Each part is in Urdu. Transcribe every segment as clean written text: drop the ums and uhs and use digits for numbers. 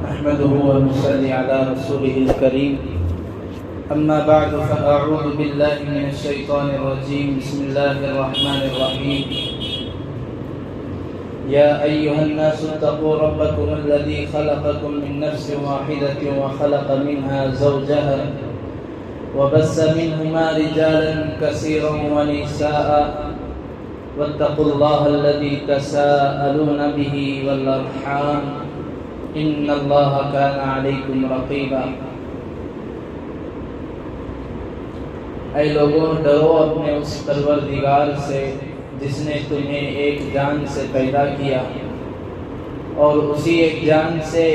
نحمده ونصلي على رسوله الكريم أما بعد فأعوذ بالله من الشيطان الرجيم بسم الله الرحمن الرحيم يا أيها الناس اتقوا ربكم الذي خلقكم من نفس واحدة وخلق منها زوجها وبث منهما رجالا كثيرا ونساء واتقوا الله الذي تساءلون به والأرحام إن الله كان عليكم رقيبا اے لوگوں ڈرو اپنے اس پروردگار سے جس نے تمہیں ایک جان سے پیدا کیا اور اسی ایک جان سے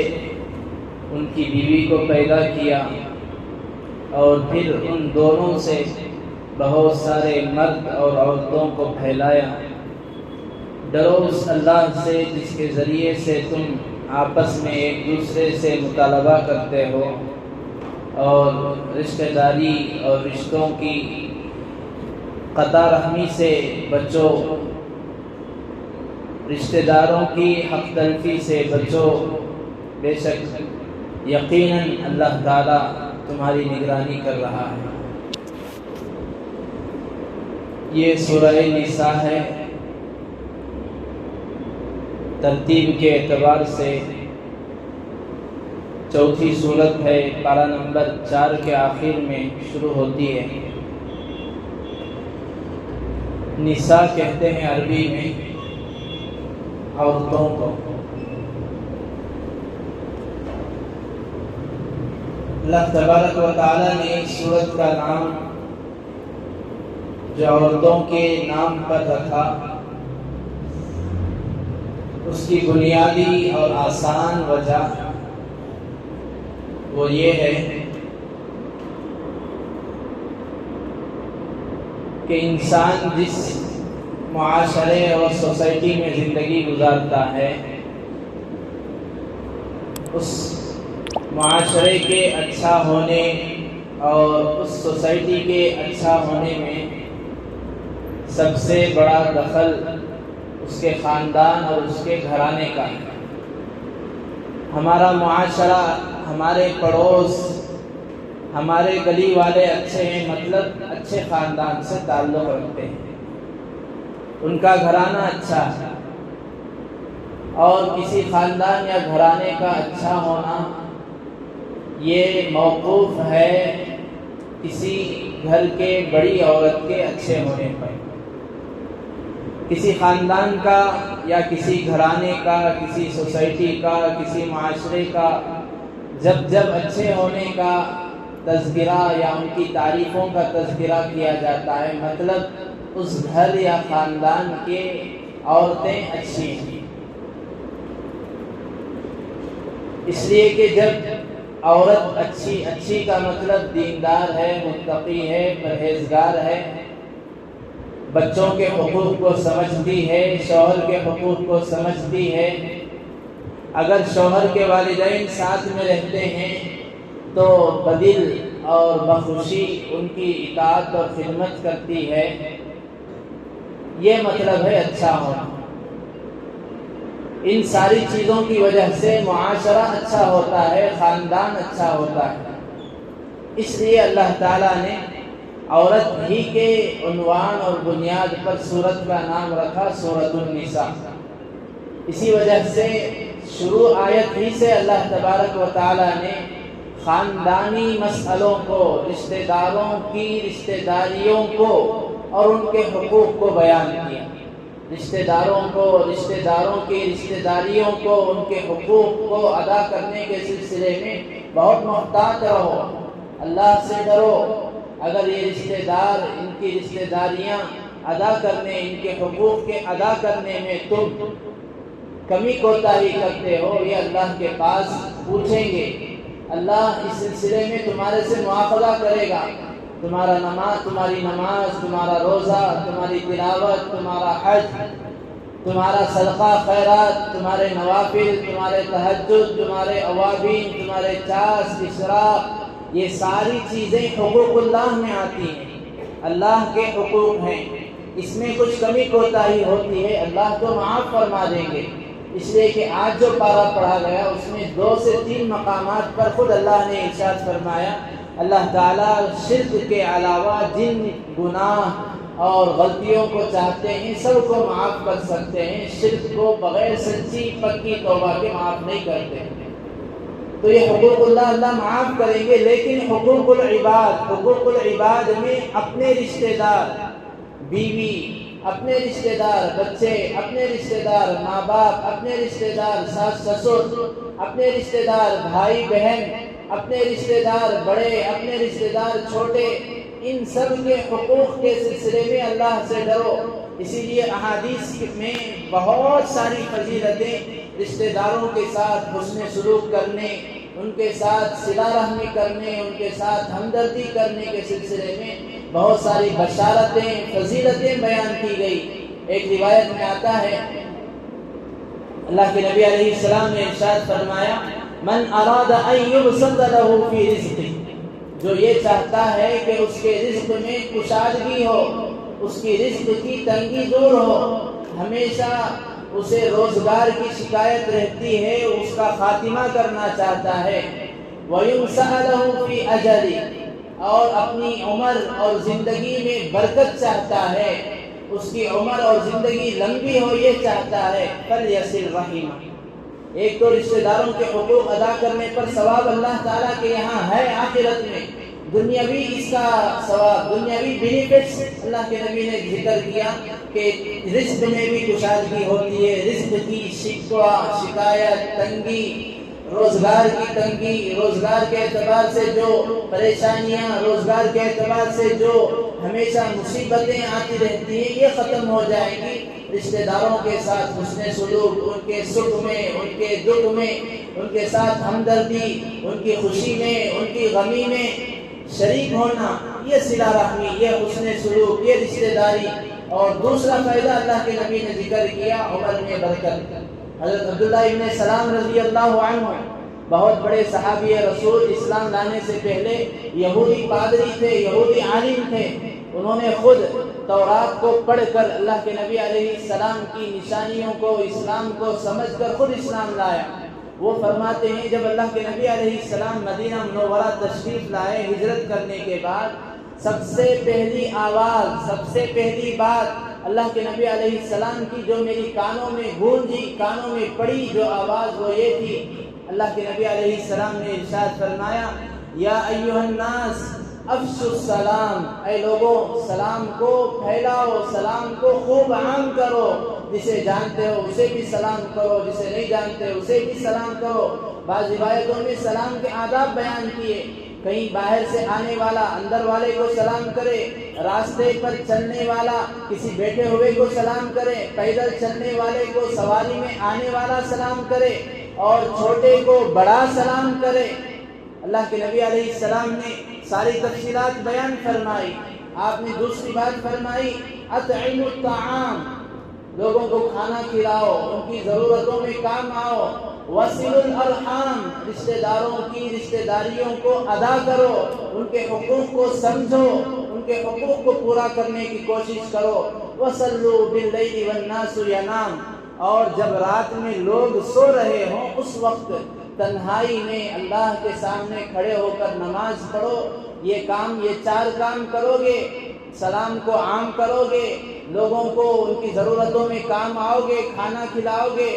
ان کی بیوی کو پیدا کیا اور پھر ان دونوں سے بہت سارے مرد اور عورتوں کو پھیلایا۔ ڈرو اس اللہ سے جس کے ذریعے سے تم آپس میں ایک دوسرے سے مطالبہ کرتے ہو اور رشتہ داری اور رشتوں کی قطع رحمی سے بچو، رشتہ داروں کی حق تلفی سے بچو۔ بے شک یقیناً اللہ تعالیٰ تمہاری نگرانی کر رہا ہے۔ یہ سورہ نساء ہے، ترتیب کے اعتبار سے چوتھی صورت ہے، پارہ نمبر 4 کے آخر میں شروع ہوتی ہے۔ نساء کہتے ہیں عربی میں عورتوں کو۔ اللہ تبارک و تعالیٰ نے اس صورت کا نام جو عورتوں کے نام پر رکھا، اس کی بنیادی اور آسان وجہ وہ یہ ہے کہ انسان جس معاشرے اور سوسائٹی میں زندگی گزارتا ہے، اس معاشرے کے اچھا ہونے اور اس سوسائٹی کے اچھا ہونے میں سب سے بڑا دخل اس کے خاندان اور اس کے گھرانے کا ہے۔ ہمارا معاشرہ، ہمارے پڑوس، ہمارے گلی والے اچھے ہیں، مطلب اچھے خاندان سے تعلق رکھتے ہیں، ان کا گھرانہ اچھا ہے، اور کسی خاندان یا گھرانے کا اچھا ہونا یہ موقوف ہے کسی گھر کے بڑی عورت کے اچھے ہونے پر۔ کسی خاندان کا یا کسی گھرانے کا، کسی سوسائٹی کا، کسی معاشرے کا جب اچھے ہونے کا تذکرہ یا ان کی تعریفوں کا تذکرہ کیا جاتا ہے، مطلب اس گھر یا خاندان کے عورتیں اچھی ہیں۔ اس لیے کہ جب عورت اچھی کا مطلب دیندار ہے، متقی ہے، پرہیزگار ہے، بچوں کے حقوق کو سمجھتی ہے، شوہر کے حقوق کو سمجھتی ہے، اگر شوہر کے والدین ساتھ میں رہتے ہیں تو بدل اور بخوشی ان کی اطاعت اور خدمت کرتی ہے، یہ مطلب ہے اچھا ہونا۔ ان ساری چیزوں کی وجہ سے معاشرہ اچھا ہوتا ہے، خاندان اچھا ہوتا ہے۔ اس لیے اللہ تعالیٰ نے عورت ہی کے عنوان اور بنیاد پر سورت کا نام رکھا سورۃ النساء۔ اسی وجہ سے شروع آیت ہی سے اللہ تبارک و تعالیٰ نے خاندانی مسئلوں کو، رشتہ داروں کی رشتہ داریوں کو اور ان کے حقوق کو بیان کیا۔ رشتہ داروں کو، رشتہ داروں کی رشتہ داریوں کو، ان کے حقوق کو ادا کرنے کے سلسلے میں بہت محتاط رہو، اللہ سے ڈرو۔ اگر یہ رشتہ دار ان کی رشتہ داریاں ادا کرنے، ان کے حقوق کے ادا کرنے میں تم کمی کوتاہی کرتے ہو، یہ اللہ کے پاس پوچھیں گے۔ اللہ اس سلسلے میں تمہارے سے مواخذہ کرے گا۔ تمہاری نماز، تمہارا روزہ، تمہاری تلاوت، تمہارا حج، تمہارا صدقہ خیرات، تمہارے نوافل، تمہارے تہجد، تمہارے اوابین، تمہارے چاس، اشراق، یہ ساری چیزیں حقوق اللہ میں آتی ہیں، اللہ کے حقوق ہیں۔ اس میں کچھ کمی کوتاہی ہوتی ہے اللہ تو معاف فرما دیں گے، اس لیے کہ آج جو پارہ پڑھا گیا اس میں 2 سے 3 مقامات پر خود اللہ نے ارشاد فرمایا اللہ تعالیٰ شرک کے علاوہ جن گناہ اور غلطیوں کو چاہتے ہیں سب کو معاف کر سکتے ہیں، شرک کو بغیر سچی پکی توبہ کے معاف نہیں کرتے۔ تو یہ حقوق اللہ معاف کریں گے، لیکن حقوق العباد میں اپنے رشتہ دار، بیوی، اپنے رشتہ دار بچے، اپنے رشتہ دار ماں باپ، اپنے رشتہ دار ساس سسر، اپنے رشتہ دار بھائی بہن، اپنے رشتہ دار بڑے، اپنے رشتہ دار چھوٹے، ان سب کے حقوق کے سلسلے میں اللہ سے ڈرو۔ اسی لیے احادیث میں بہت ساری فضیلتیں رشتہ داروں کے ساتھ حسن سلوک کرنے، ان کے ساتھ صلہ رحمی کرنے، ان کے ساتھ ہمدردی کرنے کے سلسلے میں بہت ساری بشارتیں، فضیلتیں بیان کی گئی۔ ایک روایت میں آتا ہے اللہ کے نبی علیہ السلام نے ارشاد فرمایا من اراد ان یبسط له فی رزقہ، جو یہ چاہتا ہے کہ اس کے رزق میں کشادگی ہو، اس کی رزق کی تنگی دور ہو، ہمیشہ اسے روزگار کی شکایت رہتی ہے، اس کا خاتمہ کرنا چاہتا ہے، وَيُنْسَأَ لَهُ فِي أَجَلِهِ، اور اپنی عمر اور زندگی میں برکت چاہتا ہے، اس کی عمر اور زندگی لمبی ہو یہ چاہتا ہے، فَلْيَصِلْ رَحِمَهُ۔ ایک تو رشتہ داروں کے حقوق ادا کرنے پر ثواب اللہ تعالیٰ کے یہاں ہے آخرت میں، دنیاوی اس کا ثواب، دنیاوی بینیفٹس اللہ کے نبی نے ذکر کیا کہ رزق میں بھی کشادگی ہوتی ہے، رزق کی شکوہ، شکایت، تنگی، روزگار کی تنگی، روزگار کے اعتبار سے جو پریشانیاں، روزگار کے اعتبار سے جو ہمیشہ مصیبتیں آتی رہتی ہیں یہ ختم ہو جائیں گی۔ رشتہ داروں کے ساتھ حسن سلوک، ان کے سکھ میں، ان کے دکھ میں، ان کے ساتھ ہمدردی، ان کی خوشی میں، ان کی غمی میں شریک ہونا، یہ صلہ رحمی، یہ حسن سلوک، یہ رشتہ داری۔ اور دوسرا فائدہ اللہ کے نبی نے ذکر کیا عمر میں برکت۔ حضرت عبداللہ ابن سلام رضی اللہ عنہ بہت بڑے صحابی رسول، اسلام لانے سے پہلے یہودی پادری تھے، یہودی عالم تھے، انہوں نے خود تورات کو پڑھ کر اللہ کے نبی علیہ السلام کی نشانیوں کو، اسلام کو سمجھ کر خود اسلام لایا۔ وہ فرماتے ہیں جب اللہ کے نبی علیہ السلام مدینہ منورہ تشریف لائے ہجرت کرنے کے بعد، سب سے پہلی آواز، سب سے پہلی بات اللہ کے نبی علیہ السلام کی جو میری کانوں میں گونجی، کانوں میں پڑی جو آواز وہ یہ تھی، اللہ کے نبی علیہ السلام نے ارشاد فرمایا یا ایھا الناس افشوا السلام، اے لوگوں سلام کو پھیلاؤ، سلام کو خوب عام کرو، جسے جانتے ہو اسے بھی سلام کرو، جسے نہیں جانتے اسے بھی سلام کرو۔ بعض روایتوں میں سلام کے آداب بیان کیے، کہیں باہر سے آنے والا اندر والے کو سلام کرے، راستے پر چلنے والا کسی بیٹھے ہوئے کو سلام کرے، پیدل چلنے والے کو سواری میں آنے والا سلام کرے، اور چھوٹے کو بڑا سلام کرے۔ اللہ کے نبی علیہ السلام نے ساری تفصیلات بیان فرمائی۔ آپ نے دوسری بات فرمائی اطعموا الطعام، لوگوں کو کھانا کھلاؤ، ان کی ضرورتوں میں کام آؤ، وصلوا الارحام، رشتہ داروں کی رشتہ داریوں کو ادا کرو، ان کے حقوق کو سمجھو، ان کے حقوق کو پورا کرنے کی کوشش کرو، وصلوا باللیل والناس ینام، اور جب رات میں لوگ سو رہے ہوں اس وقت تنہائی میں اللہ کے سامنے کھڑے ہو کر نماز پڑھو۔ یہ کام، یہ 4 کام کرو گے، سلام کو عام کرو گے، لوگوں کو ان کی ضرورتوں میں کام آؤ گے، کھانا کھلاؤ گے،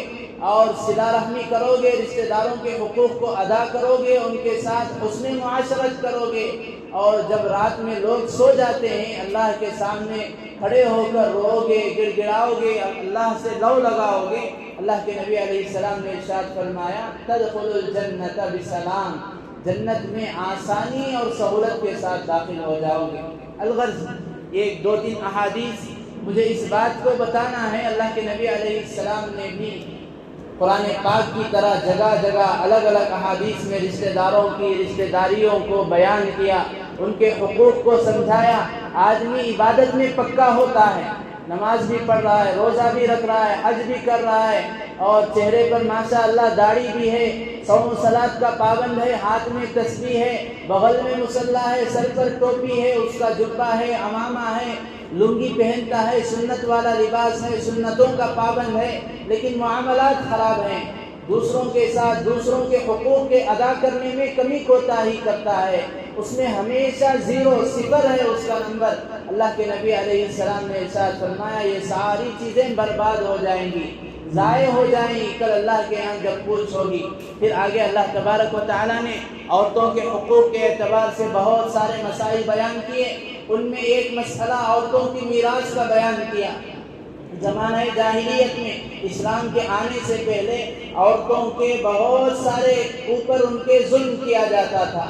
اور صلہ رحمی کرو گے، رشتہ داروں کے حقوق کو ادا کرو گے، ان کے ساتھ حسن معاشرت کرو گے، اور جب رات میں لوگ سو جاتے ہیں اللہ کے سامنے کھڑے ہو کر رو گے، گڑ گڑاؤ گے، اللہ سے لو لگاؤ گے۔ اللہ کے نبی علیہ السلام نے ارشاد فرمایا تدخل الجنت بسلام، جنت میں آسانی اور سہولت کے ساتھ داخل ہو جاؤ گے۔ الغرض یہ 2-3 احادیث مجھے اس بات کو بتانا ہے، اللہ کے نبی علیہ السلام نے بھی قرآن پاک کی طرح جگہ جگہ الگ الگ احادیث میں رشتہ داروں کی رشتہ داریوں کو بیان کیا، ان کے حقوق کو سمجھایا۔ آدمی عبادت میں پکا ہوتا ہے، نماز بھی پڑھ رہا ہے، روزہ بھی رکھ رہا ہے، حج بھی کر رہا ہے، اور چہرے پر ماشاءاللہ داڑھی بھی ہے، صوم و صلاۃ کا پابند ہے، ہاتھ میں تسبیح ہے، بغل میں مصلی ہے، سر پر ٹوپی ہے، اس کا جبہ ہے، عمامہ ہے، لنگی پہنتا ہے، سنت والا لباس ہے، سنتوں کا پابند ہے، لیکن معاملات خراب ہیں، دوسروں کے ساتھ دوسروں کے حقوق کے ادا کرنے میں کمی کوتاہی کرتا ہے، اس میں ہمیشہ 0 صفر ہے اس کا نمبر۔ اللہ کے نبی علیہ السلام نے ارشاد فرمایا یہ ساری چیزیں برباد ہو جائیں گی، ضائع ہو جائیں گی کل اللہ کے یہاں جب پوچھ ہوگی۔ پھر آگے اللہ تبارک و تعالیٰ نے عورتوں کے حقوق کے اعتبار سے بہت سارے مسائل بیان کیے، ان میں ایک مسئلہ عورتوں کی میراث کا بیان کیا۔ زمانہ جاہلیت میں اسلام کے آنے سے پہلے عورتوں کے بہت سارے اوپر ان کے ظلم کیا جاتا تھا۔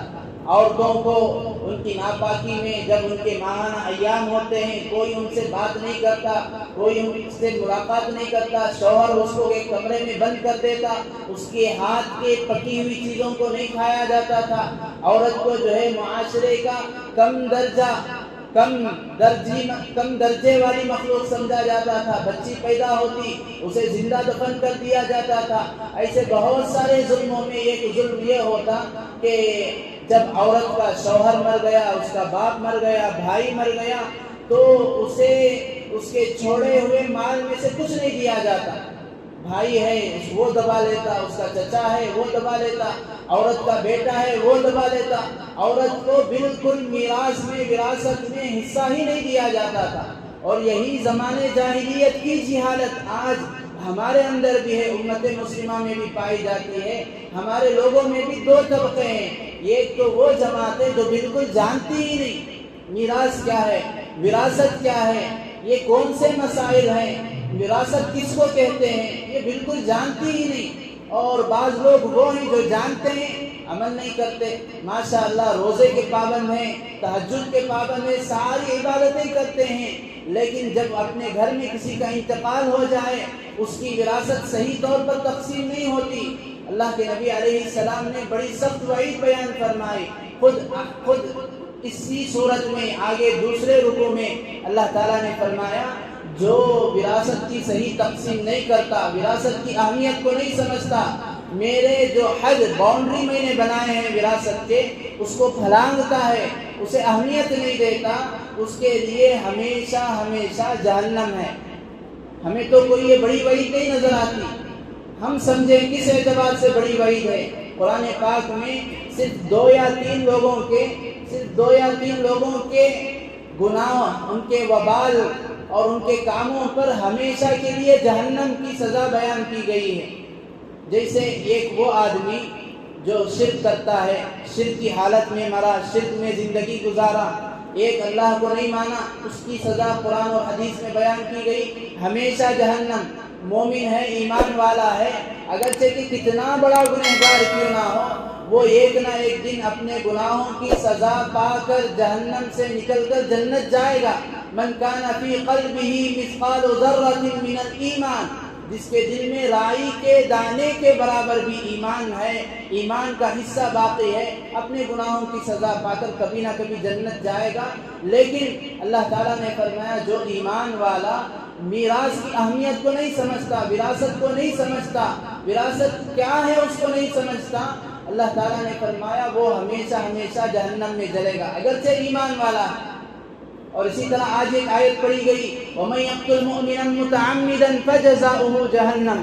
عورتوں کو ان کی ناپاکی میں جب ان کے ماہانہ ایام ہوتے ہیں کوئی ان سے بات نہیں کرتا، کوئی ان سے ملاقات نہیں کرتا، شوہر اس کو ایک کمرے میں بند کر دیتا، اس کے ہاتھ کے پکی ہوئی چیزوں کو نہیں کھایا جاتا تھا، عورت کو جو ہے معاشرے کا کم درجے والی مخلوق سمجھا جاتا تھا، بچی پیدا ہوتی اسے زندہ دفن کر دیا جاتا تھا۔ ایسے بہت سارے ظلموں میں ایک ظلم یہ ہوتا کہ جب عورت کا شوہر مر گیا، اس کا باپ مر گیا، بھائی مر گیا، تو اسے اس کے چھوڑے ہوئے مال میں سے کچھ نہیں دیا جاتا۔ بھائی ہے وہ دبا لیتا، اس کا چچا ہے وہ دبا لیتا، عورت کا بیٹا ہے وہ دبا لیتا، عورت کو بالکل میراث میں وراثت میں حصہ ہی نہیں دیا جاتا تھا۔ اور یہی زمانے جاہلیت کی جہالت آج ہمارے اندر بھی ہے، امت مسلمہ میں بھی پائی جاتی ہے۔ ہمارے لوگوں میں بھی 2 طبقے ہیں، ایک تو وہ جماعت ہے جو بالکل جانتی ہی نہیں میراث کیا ہے، وراثت کیا ہے، یہ کون سے مسائل ہیں، وراثت کس کو کہتے ہیں، یہ بالکل جانتی ہی نہیں۔ اور بعض لوگ وہ ہیں جو جانتے ہیں عمل نہیں کرتے، ماشاءاللہ روزے کے پابند ہیں، تہجد کے پابند ہیں، ساری عبادتیں کرتے ہیں، لیکن جب اپنے گھر میں کسی کا انتقال ہو جائے اس کی وراثت صحیح طور پر تقسیم نہیں ہوتی۔ اللہ کے نبی علیہ السلام نے بڑی سخت وعید بیان فرمائی، خود اسی صورت میں آگے دوسرے رکوع میں اللہ تعالیٰ نے فرمایا جو وراثت کی صحیح تقسیم نہیں کرتا، وراثت کی اہمیت کو نہیں سمجھتا، میرے جو حد باؤنڈری میں نے بنائے ہیں وراثت کے اس کو پھلانگتا ہے، اسے اہمیت نہیں دیتا، اس کے لیے ہمیشہ ہمیشہ جہنم ہے۔ ہمیں تو کوئی یہ بڑی وعید نہیں نظر آتی، ہم سمجھیں کس اعتبار سے بڑی وعید ہے۔ قرآن پاک میں صرف 2 یا 3 لوگوں کے گناہ، ان کے وبال اور ان کے کاموں پر ہمیشہ کے لیے جہنم کی سزا بیان کی گئی ہے۔ جیسے ایک وہ آدمی جو شرک کرتا ہے، شرک کی حالت میں مرا، شرک میں زندگی گزارا، ایک اللہ کو نہیں مانا، اس کی سزا قرآن اور حدیث میں بیان کی گئی، ہمیشہ جہنم۔ مومن ہے، ایمان والا ہے، اگرچہ کہ کتنا بڑا گنہگار کیوں نہ ہو، وہ ایک نہ ایک دن اپنے گناہوں کی سزا پا کر جہنم سے نکل کر جنت جائے گا۔ من کان فی قلبہ مثقال ذرۃ من الایمان، جس کے دل میں رائی کے دانے کے برابر بھی ایمان ہے، ایمان کا حصہ باقی ہے، اپنے گناہوں کی سزا پا کر کبھی نہ کبھی جنت جائے گا۔ لیکن اللہ تعالیٰ نے فرمایا جو ایمان والا میراث کی اہمیت کو نہیں سمجھتا، وراثت کو نہیں سمجھتا، وراثت کیا ہے اس کو نہیں سمجھتا، اللہ تعالیٰ نے فرمایا وہ ہمیشہ ہمیشہ جہنم میں جلے گا، اگرچہ ایمان والا ہے۔ اور اسی طرح آج ایک آیت پڑھی گئی وَمَن يَقْتُلْ مُؤْمِنًا مُتَعَمِّدًا فَجَزَاؤُهُ جَهَنَّمُ،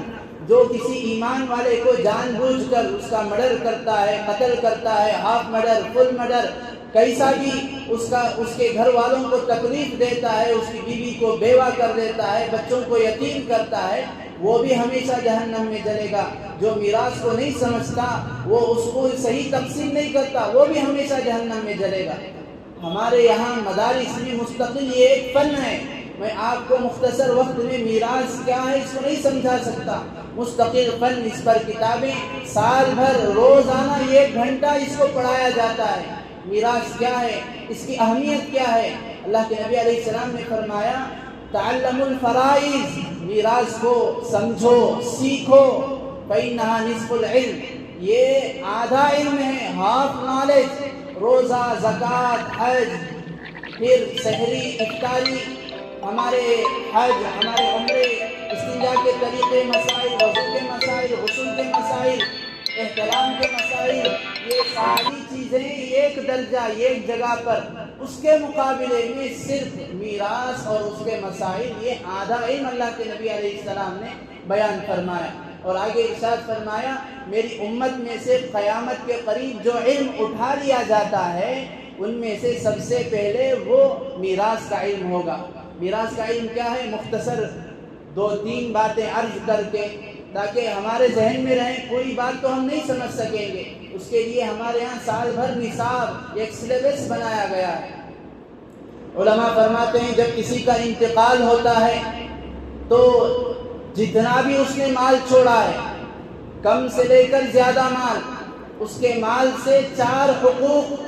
جو کسی ایمان والے کو جان بوجھ کر اس کا مرڈر کرتا ہے، قتل کرتا ہے، ہاف مرڈر، فل مرڈر، کیسا بھی اس کے گھر والوں کو تکلیف دیتا ہے، اس کی بیوی کو بیوہ کر دیتا ہے، بچوں کو یتیم کرتا ہے، وہ بھی ہمیشہ جہنم میں جلے گا۔ جو میراث کو نہیں سمجھتا، وہ اس کو صحیح تقسیم نہیں کرتا، وہ بھی ہمیشہ جہنم میں جلے گا۔ ہمارے یہاں مدارس میں مستقل یہ ایک فن ہے، میں آپ کو مختصر وقت میں میراث کیا ہے اس کو نہیں سمجھا سکتا، مستقل فن، اس پر کتابیں، سال بھر روزانہ 1 گھنٹہ اس کو پڑھایا جاتا ہے۔ میراث کیا ہے، اس کی اہمیت کیا ہے؟ اللہ کے نبی علیہ السلام نے فرمایا تعلموا الفرائض، میراث کو سمجھو، سیکھو، فإنها نصف العلم، یہ آدھا علم ہے، ہاف نالج۔ روزہ، زکوٰۃ، حج، پھر سحری، افطاری، ہمارے حج، ہمارے عمرے، استنجا کے طریقے مسائل، وضو کے مسائل، غسل کے مسائل، احترام کے مسائل، یہ ساری چیزیں ایک درجہ ایک جگہ پر، اس کے مقابلے میں صرف میراث اور اس کے مسائل، یہ آدھا علم اللہ کے نبی علیہ السلام نے بیان فرمایا۔ اور آگے ارشاد فرمایا میری امت میں سے قیامت کے قریب جو علم اٹھا لیا جاتا ہے ان میں سے سب سے پہلے وہ میراث کا علم ہوگا۔ میراث کا علم کیا ہے؟ مختصر 2-3 باتیں عرض کر کے تاکہ ہمارے ذہن میں رہیں، کوئی بات تو ہم نہیں سمجھ سکیں گے، اس کے لیے ہمارے ہاں سال بھر نصاب ایک سلیبس بنایا گیا ہے۔ علماء فرماتے ہیں جب کسی کا انتقال ہوتا ہے تو جتنا بھی اس نے مال چھوڑا ہے، کم سے لے کر زیادہ مال، اس کے مال سے 4 حقوق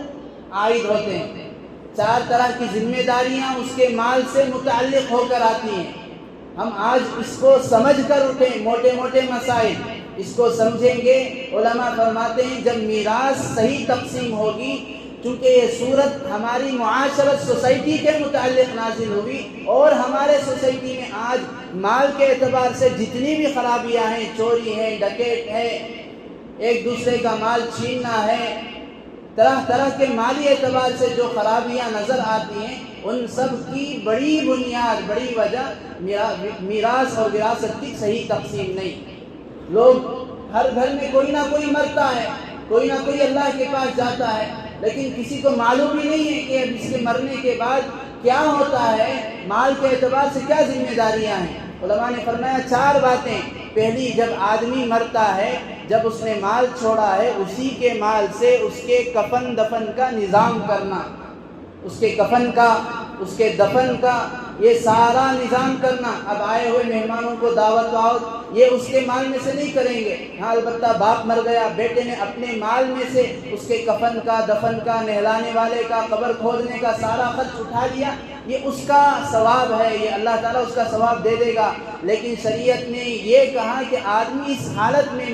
عائد ہوتے ہیں، 4 طرح کی ذمہ داریاں اس کے مال سے متعلق ہو کر آتی ہیں۔ ہم آج اس کو سمجھ کر اٹھیں، موٹے موٹے مسائل اس کو سمجھیں گے۔ علماء فرماتے ہیں جب میراث صحیح تقسیم ہوگی، چونکہ یہ صورت ہماری معاشرت سوسائٹی کے متعلق نازل ہوئی، اور ہمارے سوسائٹی میں آج مال کے اعتبار سے جتنی بھی خرابیاں ہیں، چوری ہے، ڈکیت ہے، ایک دوسرے کا مال چھیننا ہے، طرح طرح کے مالی اعتبار سے جو خرابیاں نظر آتی ہیں، ان سب کی بڑی بنیاد، بڑی وجہ میراث اور وراثت کی صحیح تقسیم نہیں۔ لوگ ہر گھر میں کوئی نہ کوئی مرتا ہے، کوئی نہ کوئی اللہ کے پاس جاتا ہے، لیکن کسی کو معلوم ہی نہیں ہے کہ اب اس کے مرنے کے بعد کیا ہوتا ہے، مال کے اعتبار سے کیا ذمہ داریاں ہیں۔ علماء نے فرمایا 4 باتیں۔ پہلی، جب آدمی مرتا ہے، جب اس نے مال چھوڑا ہے، اسی کے مال سے اس کے کفن دفن کا نظام کرنا، اس کے کفن کا، اس کے دفن کا، یہ سارا نظام کرنا۔ اب آئے ہوئے مہمانوں کو دعوت یہ اس کے مال میں سے نہیں کریں گے، ہاں البتہ باپ مر گیا، بیٹے نے اپنے مال میں سے اس کے کفن کا، دفن کا، نہلانے والے کا، قبر کھودنے کا سارا خرچ اٹھا لیا، یہ اس کا ثواب ہے، یہ اللہ تعالیٰ اس کا ثواب دے دے گا۔ لیکن شریعت نے یہ کہا کہ آدمی اس حالت میں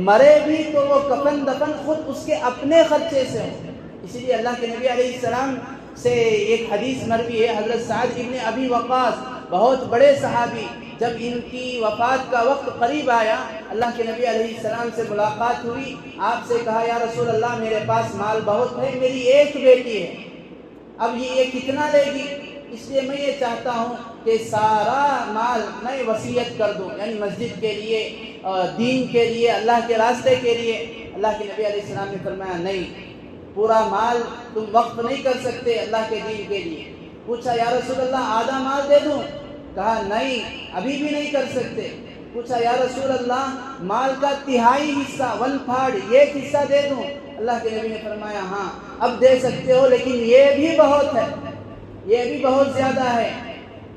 مرے بھی تو وہ کفن دفن خود اس کے اپنے خرچے سے ہو۔ اسی لیے اللہ کے نبی علیہ السلام سے ایک حدیث مروی ہے، حضرت سعد ابن ابی وقاص، بہت بڑے صحابی، جب ان کی وفات کا وقت قریب آیا، اللہ کے نبی علیہ السلام سے ملاقات ہوئی، آپ سے کہا یا رسول اللہ میرے پاس مال بہت ہے، میری ایک بیٹی ہے، اب یہ کتنا لے گی؟ اس لیے میں یہ چاہتا ہوں کہ سارا مال میں وصیت کر دوں، یعنی مسجد کے لیے، دین کے لیے، اللہ کے راستے کے لیے۔ اللہ کے نبی علیہ السلام نے فرمایا نہیں، پورا مال تم وقف نہیں کر سکتے اللہ کے دین کے لیے۔ پوچھا یا رسول اللہ آدھا مال دے دوں؟ کہا نہیں، ابھی بھی نہیں کر سکتے۔ پوچھا یا رسول اللہ مال کا 1/3 حصہ، 1/3 ایک حصہ دے دوں؟ اللہ کے نبی نے فرمایا ہاں اب دے سکتے ہو، لیکن یہ بھی بہت ہے، یہ بھی بہت زیادہ ہے۔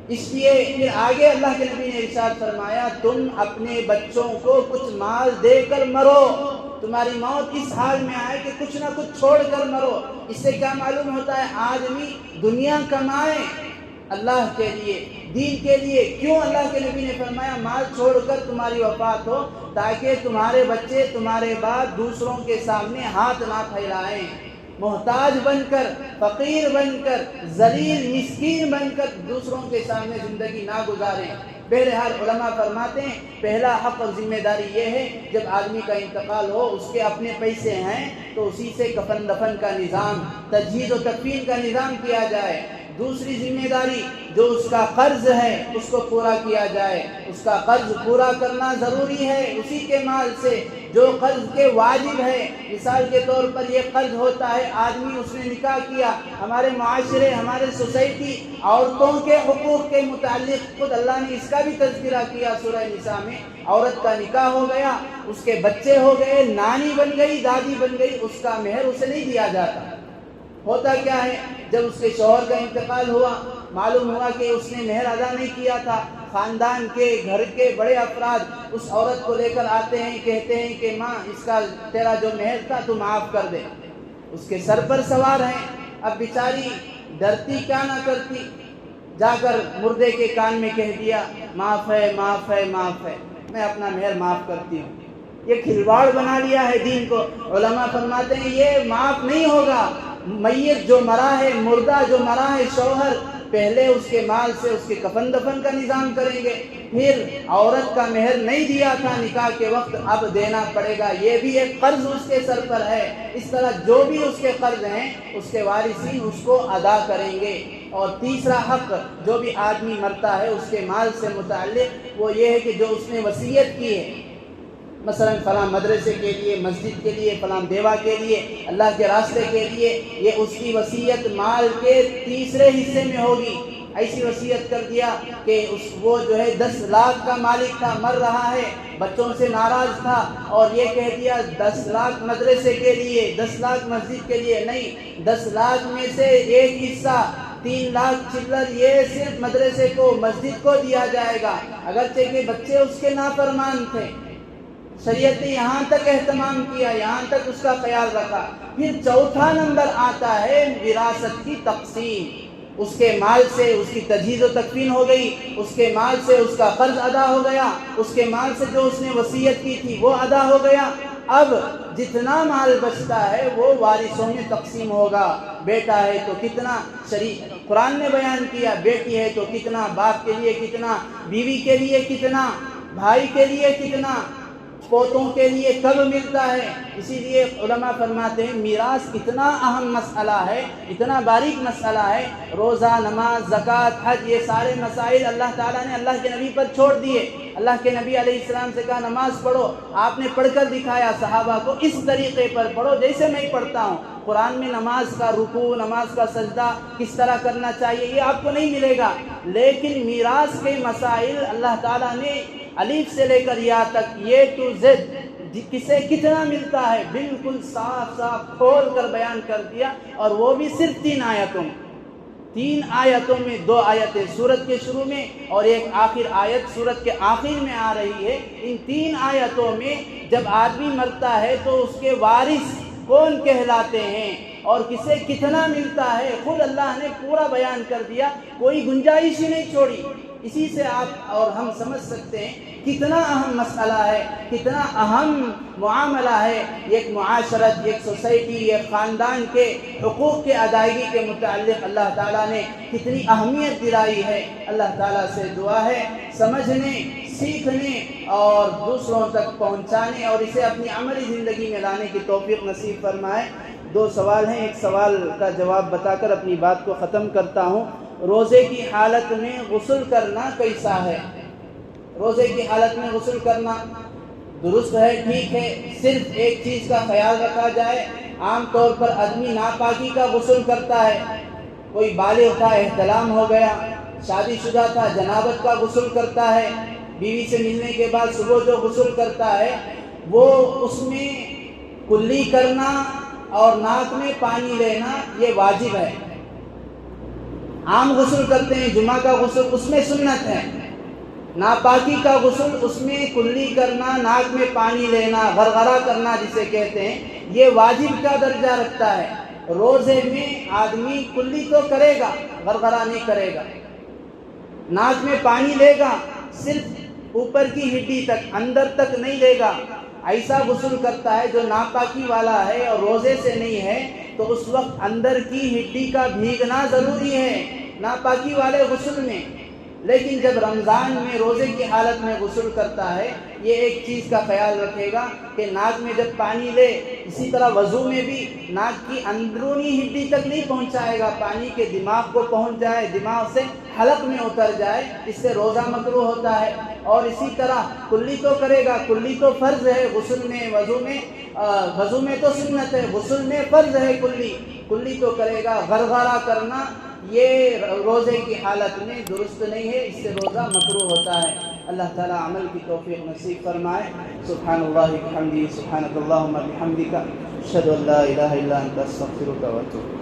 اس لیے پھر آگے اللہ کے نبی نے ارشاد فرمایا تم اپنے بچوں کو کچھ مال دے کر مرو، تمہاری موت اس حال میں آئے کہ کچھ نہ کچھ چھوڑ کر مرو۔ اس سے کیا معلوم ہوتا ہے؟ آدمی دنیا کمائے اللہ کے لیے، دین کے لیے۔ کیوں اللہ کے نبی نے فرمایا مال چھوڑ کر تمہاری وفات ہو؟ تاکہ تمہارے بچے، تمہارے بعد دوسروں کے سامنے ہاتھ نہ پھیلائیں، محتاج بن کر، فقیر بن کر، ذلیل مسکین بن کر دوسروں کے سامنے زندگی نہ گزاریں۔ بہرحال علماء فرماتے ہیں پہلا حق اور ذمہ داری یہ ہے جب آدمی کا انتقال ہو، اس کے اپنے پیسے ہیں تو اسی سے کفن دفن کا نظام، تجہیز و تکفین کا نظام کیا جائے۔ دوسری ذمہ داری جو اس کا قرض ہے اس کو پورا کیا جائے، اس کا قرض پورا کرنا ضروری ہے اسی کے مال سے جو قرض کے واجب ہے۔ مثال کے طور پر یہ قرض ہوتا ہے، آدمی اس نے نکاح کیا، ہمارے معاشرے، ہمارے سوسائٹی عورتوں کے حقوق کے متعلق خود اللہ نے اس کا بھی تذکرہ کیا سورہ نساء میں۔ عورت کا نکاح ہو گیا، اس کے بچے ہو گئے، نانی بن گئی، دادی بن گئی، اس کا مہر اسے نہیں دیا جاتا۔ ہوتا کیا ہے جب اس کے شوہر کا انتقال ہوا، معلوم ہوا کہ اس نے مہر ادا نہیں کیا تھا، خاندان کے، گھر کے بڑے افراد اس عورت کو لے کر آتے ہیں، کہتے ہیں کہ ماں اس کا تیرا جو مہر تھا تو معاف کر دے۔ اس کے سر پر سوار ہیں، اب بیچاری ڈرتی کیا نہ کرتی، جا کر مردے کے کان میں کہہ دیا معاف ہے، معاف ہے، معاف ہے، میں اپنا مہر معاف کرتی ہوں۔ یہ کھلواڑ بنا لیا ہے دین کو۔ علماء فرماتے ہیں یہ معاف نہیں ہوگا۔ میت جو مرا ہے، مردہ جو مرا ہے شوہر، پہلے اس کے مال سے اس کے کفن دفن کا نظام کریں گے، پھر عورت کا مہر نہیں دیا تھا نکاح کے وقت، اب دینا پڑے گا، یہ بھی ایک قرض اس کے سر پر ہے۔ اس طرح جو بھی اس کے قرض ہیں اس کے وارثین اس کو ادا کریں گے۔ اور تیسرا حق جو بھی آدمی مرتا ہے اس کے مال سے متعلق وہ یہ ہے کہ جو اس نے وصیت کی ہے، مثلا فلاں مدرسے کے لیے، مسجد کے لیے، فلاں بیوہ کے لیے، اللہ کے راستے کے لیے، یہ اس کی وصیت مال کے تیسرے حصے میں ہوگی۔ ایسی وصیت کر دیا کہ وہ جو ہے 10 لاکھ کا مالک تھا، مر رہا ہے، بچوں سے ناراض تھا اور یہ کہہ دیا 10 لاکھ مدرسے کے لیے، 10 لاکھ مسجد کے لیے، نہیں، 10 لاکھ میں سے ایک حصہ 3 لاکھ چلر یہ صرف مدرسے کو، مسجد کو دیا جائے گا، اگرچہ کہ بچے اس کے نافرمان تھے۔ شریعت نے یہاں تک اہتمام کیا، یہاں تک اس کا خیال رکھا۔ پھر چوتھا نمبر آتا ہے وراثت کی تقسیم۔ اس کے مال سے اس کی تجہیز و تکفین ہو گئی، اس کے مال سے اس کا قرض ادا ہو گیا، اس کے مال سے جو اس نے وصیت کی تھی وہ ادا ہو گیا۔ اب جتنا مال بچتا ہے وہ وارثوں میں تقسیم ہوگا۔ بیٹا ہے تو کتنا، قرآن نے بیان کیا، بیٹی ہے تو کتنا، باپ کے لیے کتنا، بیوی کے لیے کتنا، بھائی کے لیے کتنا، پوتوں کے لیے کب ملتا ہے۔ اسی لیے علماء فرماتے ہیں میراث اتنا اہم مسئلہ ہے، اتنا باریک مسئلہ ہے، روزہ، نماز، زکوٰۃ، حج، یہ سارے مسائل اللہ تعالیٰ نے اللہ کے نبی پر چھوڑ دیے۔ اللہ کے نبی علیہ السلام سے کہا نماز پڑھو، آپ نے پڑھ کر دکھایا صحابہ کو، اس طریقے پر پڑھو جیسے میں پڑھتا ہوں۔ قرآن میں نماز کا رکوع، نماز کا سجدہ کس طرح کرنا چاہیے یہ آپ کو نہیں ملے گا، لیکن میراث کے مسائل اللہ تعالیٰ نے الف سے لے کر یا تک، اے ٹو زیڈ، کسے کتنا ملتا ہے بالکل صاف صاف کھول کر بیان کر دیا، اور وہ بھی صرف 3 آیتوں میں۔ 3 آیتوں میں، 2 آیتیں سورت کے شروع میں اور ایک آخر آیت سورت کے آخر میں آ رہی ہے۔ ان 3 آیتوں میں جب آدمی مرتا ہے تو اس کے وارث کون کہلاتے ہیں اور کسے کتنا ملتا ہے، خود اللہ نے پورا بیان کر دیا، کوئی گنجائش ہی نہیں چھوڑی۔ اسی سے آپ اور ہم سمجھ سکتے ہیں کتنا اہم مسئلہ ہے، کتنا اہم معاملہ ہے۔ ایک معاشرت، ایک سوسائٹی، ایک خاندان کے حقوق کے ادائیگی کے متعلق اللہ تعالیٰ نے کتنی اہمیت دلائی ہے۔ اللہ تعالیٰ سے دعا ہے سمجھنے، سیکھنے اور دوسروں تک پہنچانے اور اسے اپنی عملی زندگی میں لانے کی توفیق نصیب فرمائے۔ 2 سوال ہیں، ایک سوال کا جواب بتا کر اپنی بات کو ختم کرتا ہوں۔ روزے کی حالت میں غسل کرنا کیسا ہے؟ روزے کی حالت میں غسل کرنا درست ہے، ٹھیک ہے، صرف ایک چیز کا خیال رکھا جائے۔ عام طور پر آدمی ناپاکی کا غسل کرتا ہے، کوئی بالغ تھا احتلام ہو گیا، شادی شدہ تھا جنابت کا غسل کرتا ہے، بیوی سے ملنے کے بعد صبح جو غسل کرتا ہے وہ اس میں کلی کرنا اور ناک میں پانی لینا یہ واجب ہے۔ عام غسل کرتے ہیں، جمعہ کا غسل اس میں سنت ہے، ناپاکی کا غسل اس میں کلی کرنا، ناک میں پانی لینا، غرغرہ کرنا جسے کہتے ہیں، یہ واجب کا درجہ رکھتا ہے۔ روزے میں آدمی کلی تو کرے گا، غرغرہ نہیں کرے گا، ناک میں پانی لے گا، صرف اوپر کی ہڈی تک، اندر تک نہیں لے گا۔ ایسا غسل کرتا ہے جو ناپاکی والا ہے اور روزے سے نہیں ہے، تو اس وقت اندر کی ہڈی کا بھیگنا ضروری ہے ناپاکی والے غسل میں۔ لیکن جب رمضان میں روزے کی حالت میں غسل کرتا ہے، یہ ایک چیز کا خیال رکھے گا کہ ناک میں جب پانی لے، اسی طرح وضو میں بھی ناک کی اندرونی ہڈی تک نہیں پہنچائے گا، پانی کے دماغ کو پہنچ جائے، دماغ سے حلق میں اتر جائے، اس سے روزہ مکروہ ہوتا ہے۔ اور اسی طرح کلی تو کرے گا، کلی تو فرض ہے غسل میں، وضو میں تو سنت ہے، غسل میں فرض ہے کلی تو کرے گا۔ غرغرہ کرنا یہ روزے کی حالت میں درست نہیں ہے، اس سے روزہ مکروہ ہوتا ہے۔ اللہ تعالیٰ عمل کی توفیق نصیب فرمائے۔ سبحان اللہ بحمدہ، سبحانک اللہم بحمدک، اشہد ان لا الہ الا انت، استغفرک و اتوب۔